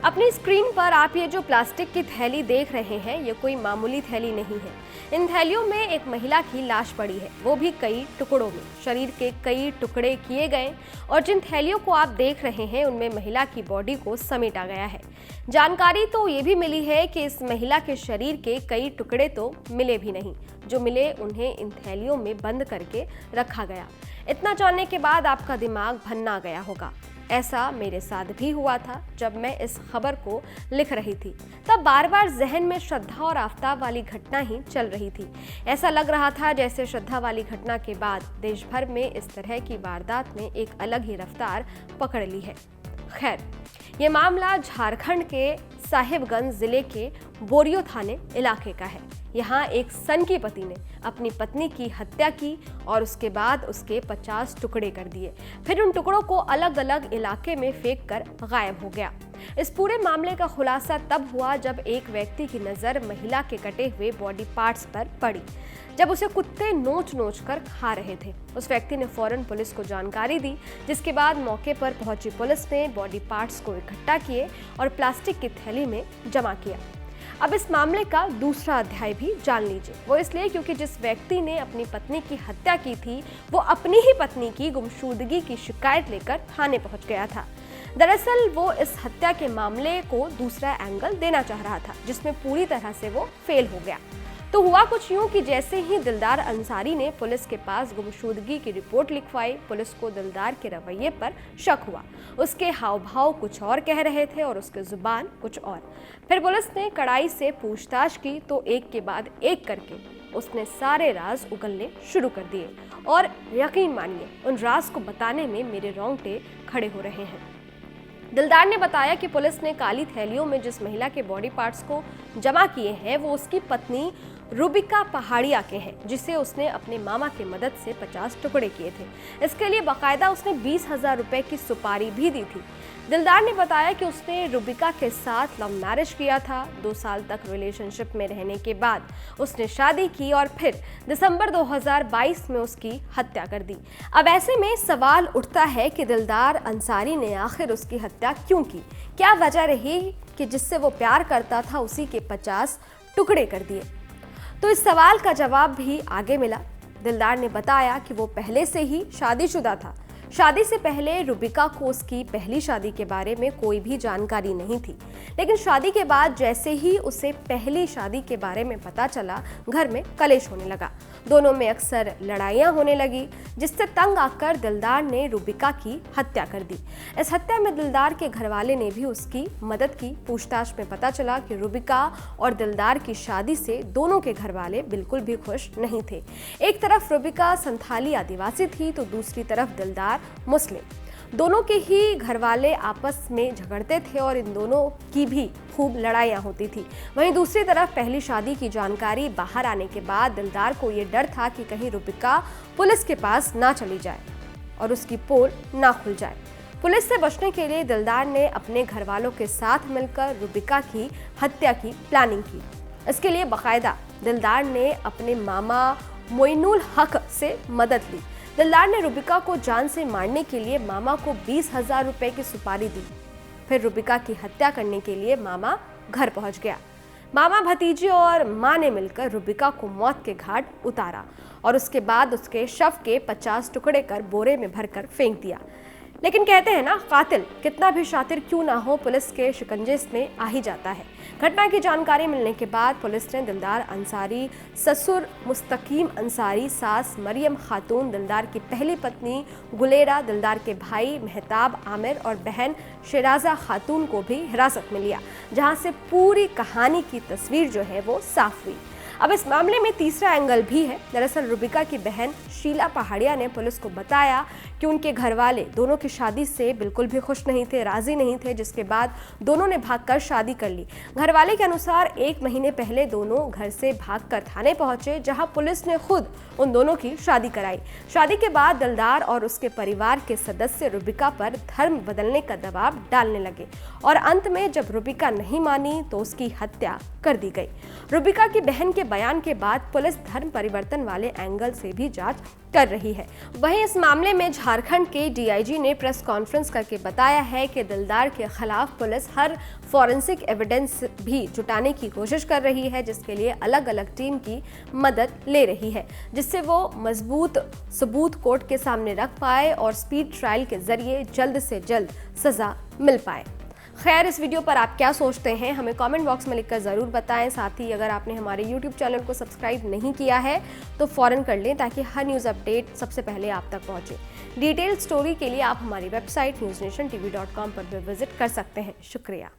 अपनी स्क्रीन पर आप ये जो प्लास्टिक की थैली देख रहे हैं, ये कोई मामूली थैली नहीं है। इन थैलियों में एक महिला की लाश पड़ी है, वो भी कई टुकड़ों में। शरीर के कई टुकड़े किए गए और जिन थैलियों को आप देख रहे हैं उनमें महिला की बॉडी को समेटा गया है। जानकारी तो ये भी मिली है कि इस महिला के शरीर के कई टुकड़े तो मिले भी नहीं, जो मिले उन्हें इन थैलियों में बंद करके रखा गया। इतना जानने के बाद आपका दिमाग भन्ना गया होगा। ऐसा मेरे साथ भी हुआ था। जब मैं इस खबर को लिख रही थी तब बार बार जहन में श्रद्धा और आफताब वाली घटना ही चल रही थी। ऐसा लग रहा था जैसे श्रद्धा वाली घटना के बाद देश भर में इस तरह की वारदात ने एक अलग ही रफ्तार पकड़ ली है। खैर, ये मामला झारखंड के साहिबगंज जिले के बोरियो थाने इलाके का है। यहाँ एक सन की पति ने अपनी पत्नी की हत्या की और उसके बाद उसके 50 टुकड़े कर दिए, फिर उन टुकड़ों को अलग अलग इलाके में फेंक कर गायब हो गया। इस पूरे मामले का खुलासा तब हुआ जब एक व्यक्ति की नज़र महिला के कटे हुए बॉडी पार्ट्स पर पड़ी, जब उसे कुत्ते नोच नोच कर खा रहे थे। उस व्यक्ति ने फौरन पुलिस को जानकारी दी, जिसके बाद मौके पर पहुंची पुलिस ने बॉडी पार्ट्स को इकट्ठा किए और प्लास्टिक की थैली में जमा किया। अब इस मामले का दूसरा अध्याय भी जान लीजिए। वो इसलिए क्योंकि जिस व्यक्ति ने अपनी पत्नी की हत्या की थी वो अपनी ही पत्नी की गुमशुदगी की शिकायत लेकर थाने पहुंच गया था। दरअसल वो इस हत्या के मामले को दूसरा एंगल देना चाह रहा था, जिसमें पूरी तरह से वो फेल हो गया। तो हुआ कुछ यूं कि जैसे ही दिलदार अंसारी ने पुलिस के पास गुमशुदगी की रिपोर्ट लिखवाई, पुलिस को दिलदार के रवैये पर शक हुआ। उसके हाव भाव कुछ और कह रहे थे और उसके जुबान कुछ और। फिर पुलिस ने कड़ाई से पूछताछ की तो एक के बाद एक करके उसने सारे राज उगलने शुरू कर दिए। और यकीन मानिए, उन राज को बताने में मेरे रोंगटे खड़े हो रहे हैं। दिलदार ने बताया कि पुलिस ने काली थैलियों में जिस महिला के बॉडी पार्ट्स को जमा किए हैं वो उसकी पत्नी रूबिका पहाड़िया के हैं, जिसे उसने अपने मामा की मदद से 50 टुकड़े किए थे। इसके लिए बाकायदा उसने 20,000 रुपए की सुपारी भी दी थी। दिलदार ने बताया कि उसने रूबिका के साथ लव मैरिज किया था। 2 साल तक रिलेशनशिप में रहने के बाद उसने शादी की और फिर दिसंबर 2022 में उसकी हत्या कर दी। अब ऐसे में सवाल उठता है कि दिलदार अंसारी ने आखिर उसकी हत्या क्यों की? क्या वजह रही कि जिससे वो प्यार करता था उसी के 50 टुकड़े कर दिए? तो इस सवाल का जवाब भी आगे मिला। दिलदार ने बताया कि वो पहले से ही शादीशुदा था। शादी से पहले रूबिका को उसकी पहली शादी के बारे में कोई भी जानकारी नहीं थी, लेकिन शादी के बाद जैसे ही उसे पहली शादी के बारे में पता चला, घर में कलेश होने लगा। दोनों में अक्सर लड़ाइयाँ होने लगी, जिससे तंग आकर दिलदार ने रूबिका की हत्या कर दी। इस हत्या में दिलदार के घरवाले ने भी उसकी मदद की। पूछताछ में पता चला कि रूबिका और दिलदार की शादी से दोनों के घरवाले बिल्कुल भी खुश नहीं थे। एक तरफ रूबिका संथाली आदिवासी थी तो दूसरी तरफ दिलदार मुस्लिम। दोनों के ही घरवाले आपस में झगड़ते थे और इन दोनों की भी खूब लड़ाइयाँ होती थी। वहीं दूसरी तरफ पहली शादी की जानकारी बाहर आने के बाद दिलदार को ये डर था कि कहीं रूबिका पुलिस के पास ना चली जाए और उसकी पोल ना खुल जाए। पुलिस से बचने के लिए दिलदार ने अपने घरवालों के साथ मिलकर रूबिका की हत्या की प्लानिंग की। इसके लिए बाकायदा दिलदार ने अपने मामा मोइनुल हक से मदद ली। दिलदार ने रूबिका को जान से मारने के लिए मामा को 20,000 रुपए की सुपारी दी। फिर रूबिका की हत्या करने के लिए मामा घर पहुंच गया। मामा, भतीजे और मां ने मिलकर रूबिका को मौत के घाट उतारा और उसके बाद उसके शव के 50 टुकड़े कर बोरे में भरकर फेंक दिया। लेकिन कहते हैं ना, कातिल कितना भी शातिर क्यों ना हो, पुलिस के शिकंजे में आ ही जाता है। घटना की जानकारी मिलने के बाद पुलिस ने दिलदार अंसारी, ससुर मुस्तकीम अंसारी, सास मरियम खातून, दिलदार की पहली पत्नी गुलेरा, दिलदार के भाई मेहताब आमिर और बहन शिराजा खातून को भी हिरासत में लिया, जहां से पूरी कहानी की तस्वीर जो है वो साफ हुई। अब इस मामले में तीसरा एंगल भी है। दरअसल रूबिका की बहन शीला पहाड़िया ने पुलिस को बताया कि उनके घरवाले दोनों की शादी से बिल्कुल भी खुश नहीं थे, राजी नहीं थे, जिसके बाद दोनों ने भागकर शादी कर ली। घरवाले के अनुसार 1 महीने पहले दोनों घर से भागकर थाने पहुंचे, जहां पुलिस ने खुद उन दोनों की शादी कराई। शादी के बाद दिलदार और उसके परिवार के सदस्य रूबिका पर धर्म बदलने का दबाव डालने लगे और अंत में जब रूबिका नहीं मानी तो उसकी हत्या कर दी गई। रूबिका की बहन के बयान के बाद पुलिस धर्म परिवर्तन वाले एंगल से भी जांच कर रही है। वहीं इस मामले में झारखंड के डीआईजी ने प्रेस कॉन्फ्रेंस करके बताया है कि दिलदार के खिलाफ पुलिस हर फॉरेंसिक एविडेंस भी जुटाने की कोशिश कर रही है, जिसके लिए अलग अलग टीम की मदद ले रही है, जिससे वो मजबूत सबूत कोर्ट के सामने रख पाए और स्पीड ट्रायल के जरिए जल्द से जल्द सजा मिल पाए। खैर, इस वीडियो पर आप क्या सोचते हैं हमें कमेंट बॉक्स में लिखकर ज़रूर बताएं। साथ ही अगर आपने हमारे YouTube चैनल को सब्सक्राइब नहीं किया है तो फ़ौरन कर लें ताकि हर न्यूज़ अपडेट सबसे पहले आप तक पहुंचे। डिटेल स्टोरी के लिए आप हमारी वेबसाइट newsnationtv.com पर भी विजिट कर सकते हैं। शुक्रिया।